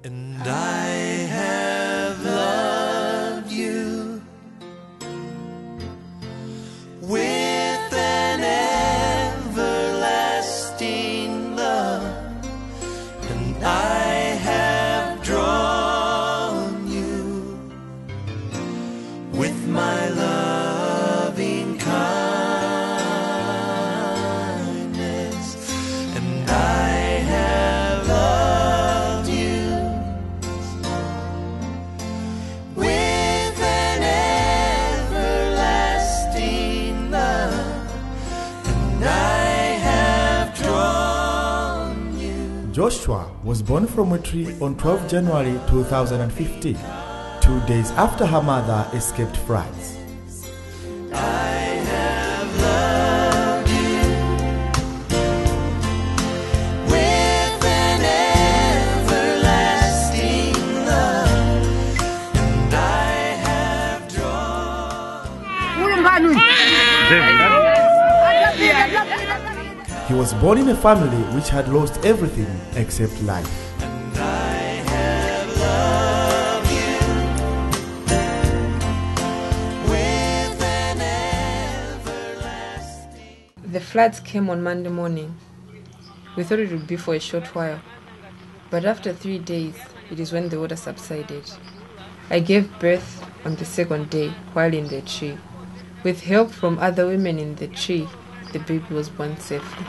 And I have loved you with an everlasting love, and I have drawn you with my loving kindness, and I have loved you with an everlasting love, and I have drawn you. Joshua was born from a tree on 12 January 2015, 2 days after her mother escaped France. I have loved you with an everlasting love, and I have drawn. He was born in a family which had lost everything except life. And I have loved you with an everlasting. The floods came on Monday morning. We thought it would be for a short while, but after 3 days, it is when the water subsided. I gave birth on the second day while in the tree. With help from other women in the tree, the baby was born safely.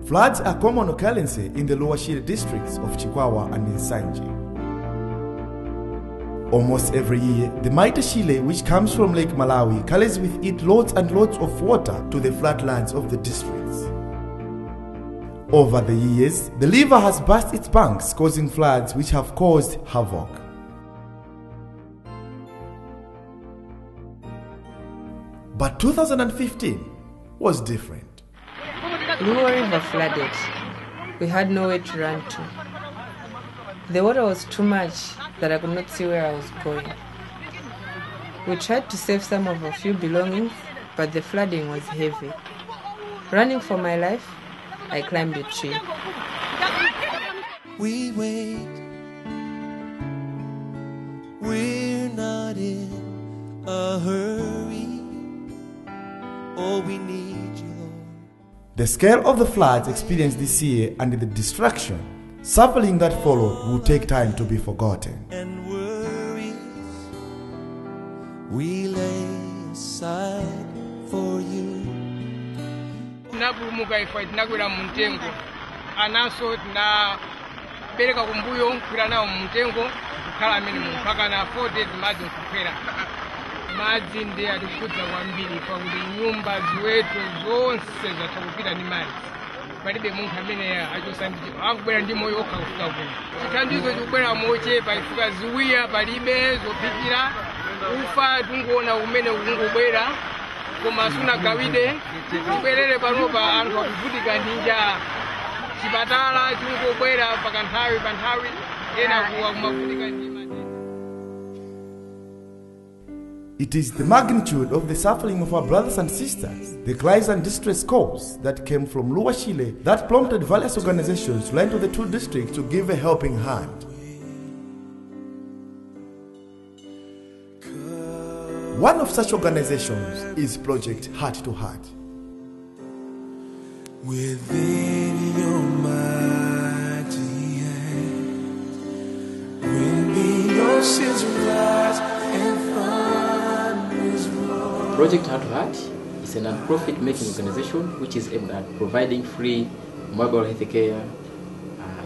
Floods are common occurrence in the Lower Shire districts of Chikwawa and Nsanje. Almost every year, the mighty Shire, which comes from Lake Malawi, carries with it loads and loads of water to the flatlands of the districts. Over the years, the river has burst its banks, causing floods which have caused havoc. But 2015 was different. Luo River flooded. We had nowhere to run to. The water was too much that I could not see where I was going. We tried to save some of our few belongings, but the flooding was heavy. Running for my life, I climbed a tree. We wait. We're not in a hurry. Oh, we need you, Lord. The scale of the floods experienced this year and the destruction, suffering that followed will take time to be forgotten. And worries we lay aside for you. Tinapulumuka ifa tinakwera mu mtengo anaso tinapereka kumbuyo kukwera nawo mu mtengo kukhala amene mpaka na 4 days madzi nkukwera. Madzi ndi atikudza kwambiri pakuti nyumba ziweto zonse zatha kupita ndi madzi. Palibe munthu amene achosandikira akubwera ndi moyo okha kufika kuno. Chithandizo chikubwera mochepa ifika ziwiya palibe zophikira ufa tungoona umene ukungobwera koma sunagawide tibwerere panopa anthu akuvutika ndi njala. Chipatala chingobwera mpaka nthawi pa nthawi ena kuwa kumavutika ndi madzi. It is the magnitude of the suffering of our brothers and sisters, the cries and distress calls that came from Lower Shire that prompted various organizations to line to the two districts to give a helping hand. One of such organizations is Project Heart to Heart. Within your mighty hand, when the oceans rise and thunders roar. Project Heart to Heart is a non-profit making organization which is aimed at providing free mobile health care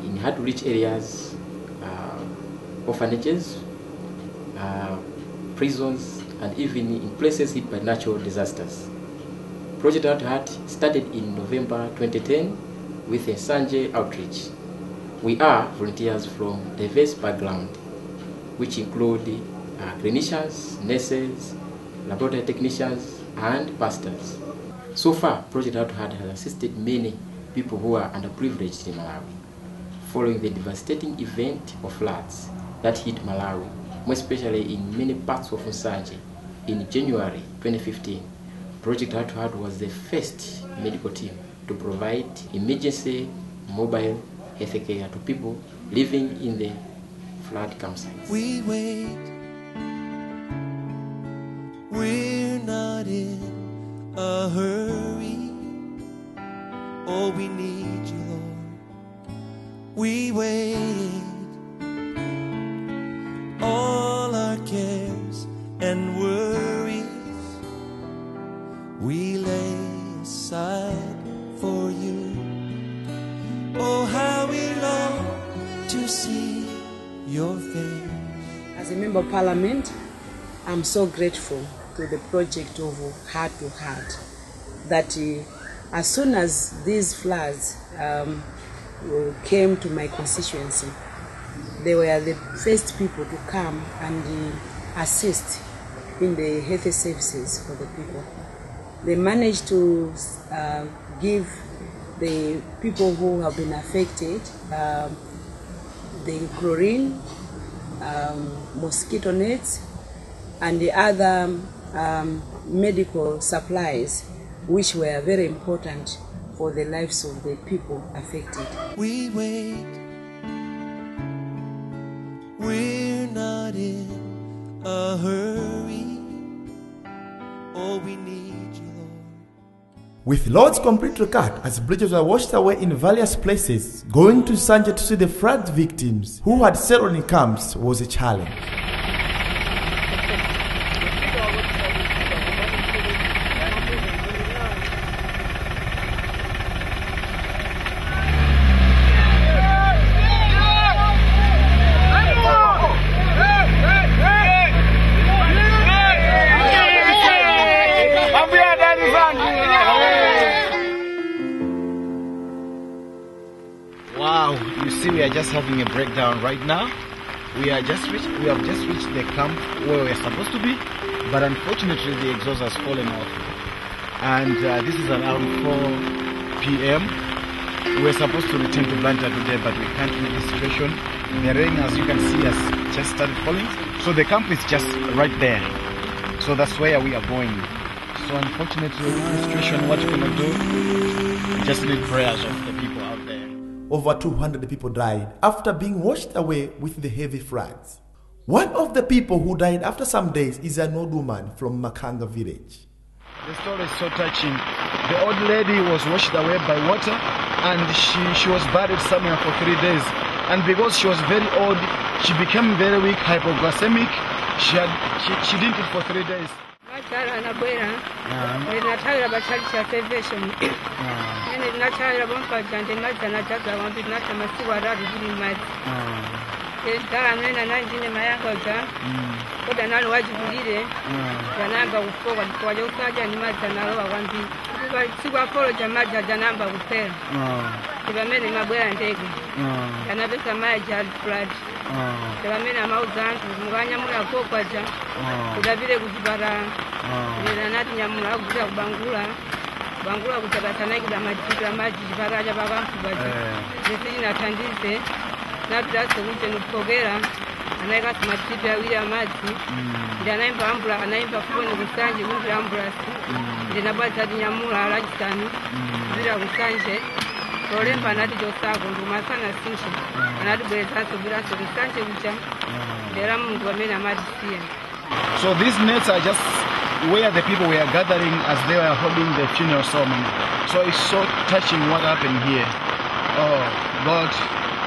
in hard-to-reach areas, orphanages, prisons, and even in places hit by natural disasters. Project Heart to Heart started in November 2010 with a Nsanje outreach. We are volunteers from diverse backgrounds, which include clinicians, nurses, laboratory technicians, and pastors. So far, Project Heart to Heart has assisted many people who are underprivileged in Malawi. Following the devastating event of floods that hit Malawi, more especially in many parts of Nsanje, in January 2015, Project Heart to Heart was the first medical team to provide emergency mobile healthcare to people living in the flood campsites. We wait. We're not in a hurry. Oh, we need you, Lord. We wait. All our cares and worries we lay aside for you. Oh, how we long to see your face. As a member of parliament, I'm so grateful to the project of Heart to Heart that as soon as these floods came to my constituency, they were the first people to come and assist in the health services for the people. They managed to give the people who have been affected the chlorine, mosquito nets, and the other medical supplies, which were very important for the lives of the people affected. We wait. We're not in a hurry. Oh, we need you, Lord. With Lord's complete regard, as bridges were washed away in various places, going to Sanje to see the flood victims who had settled in camps was a challenge. Wow, you see we are just having a breakdown right now. We have just reached the camp where we are supposed to be, but unfortunately the exhaust has fallen off. And this is around 4 p.m. We're supposed to return to Blantyre today, but we can't in this situation. The rain, as you can see, has just started falling. So the camp is just right there. So that's where we are going. So unfortunately, in this situation, what we're gonna do, we just need prayers of the people out there. Over 200 people died after being washed away with the heavy floods. One of the people who died after some days is an old woman from Makanga village. The story is so touching. The old lady was washed away by water, and she was buried somewhere for 3 days. And because she was very old, she became very weak, hypoglycemic. She didn't eat for 3 days. Bangula kutabasana kila maji baraja bagamfubaje nisiji natandize nabrase uje nupogera anaika smatipi ya wili ya maji ndio anaimba ambula anaimba kubone kusanje wili ambulance ndio nabaza nyamula alajisani bila kusanje tolemba nati josago nduma sana sinche anati bweza subira so kusanje ucha ndio mungu amena maji pia. So these nets are just where the people were gathering as they were holding the funeral ceremony. So it's so touching what happened here. Oh, God,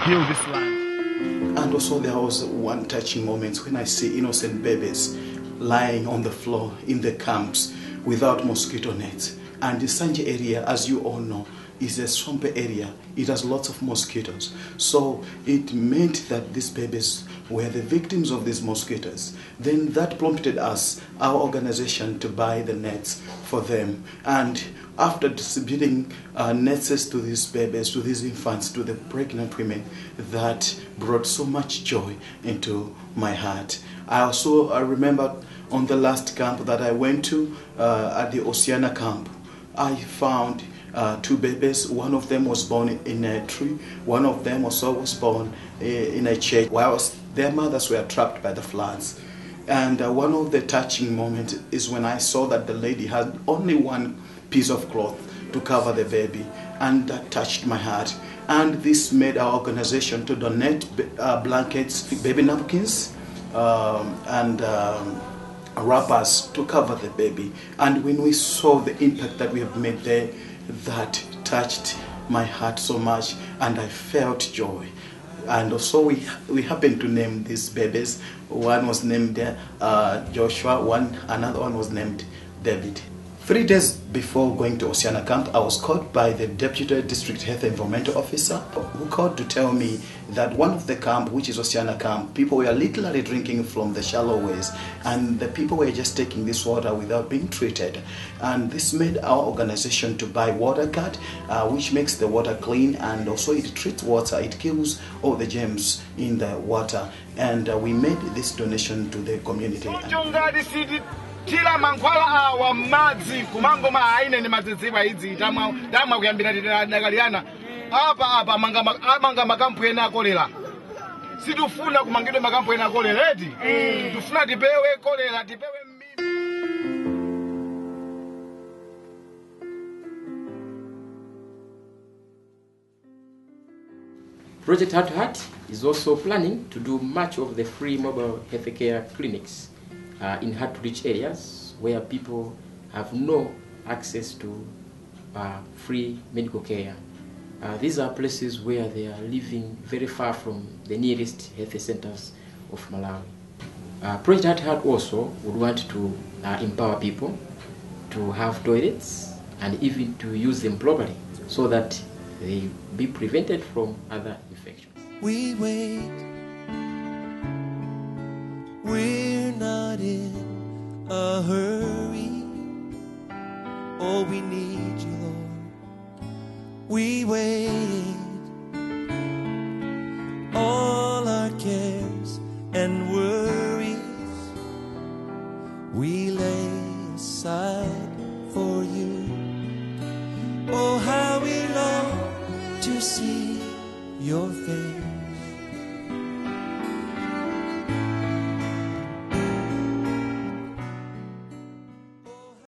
heal this land. And also there was one touching moment when I see innocent babies lying on the floor in the camps without mosquito nets. And the Sanje area, as you all know, is a swampy area. It has lots of mosquitoes. So it meant that these babies were the victims of these mosquitoes. Then that prompted us, our organization, to buy the nets for them. And after distributing nets to these babies, to these infants, to the pregnant women, that brought so much joy into my heart. I also remember on the last camp that I went to, at the Oceana camp, I found 2 babies. One of them was born in a tree. One of them also was born in a church. Their mothers were trapped by the floods. And one of the touching moments is when I saw that the lady had only one piece of cloth to cover the baby. And that touched my heart. And this made our organization to donate blankets, baby napkins, and wrappers to cover the baby. And when we saw the impact that we have made there, that touched my heart so much, and I felt joy. And so we happened to name these babies. One was named Joshua, another one was named David. 3 days before going to Oceana Camp, I was called by the Deputy District Health Environmental Officer, who called to tell me that one of the camp, which is Oceana Camp, people were literally drinking from the shallow ways, and the people were just taking this water without being treated. And this made our organization to buy WaterGuard, which makes the water clean, and also it treats water, it kills all the germs in the water. And we made this donation to the community. Tila mankwala awa madzi kumango maaine ni madzidziwa idzi tamwa kuyambira tidagaliana apa manga makampu ena akolera. Situfuna kumangidwe makampu ena akolera eti tufuna tipewe kolera tipewe Project Heart to Heart is also planning to do much of the free mobile healthcare clinics in hard-to-reach areas where people have no access to free medical care. These are places where they are living very far from the nearest health centers of Malawi. Project Heart to Heart also would want to empower people to have toilets and even to use them properly so that they be prevented from other infections. We wait. We're not in a hurry. Oh, we need you, Lord. We wait. All our cares and worries we lay aside for you. Oh, how we long to see your face.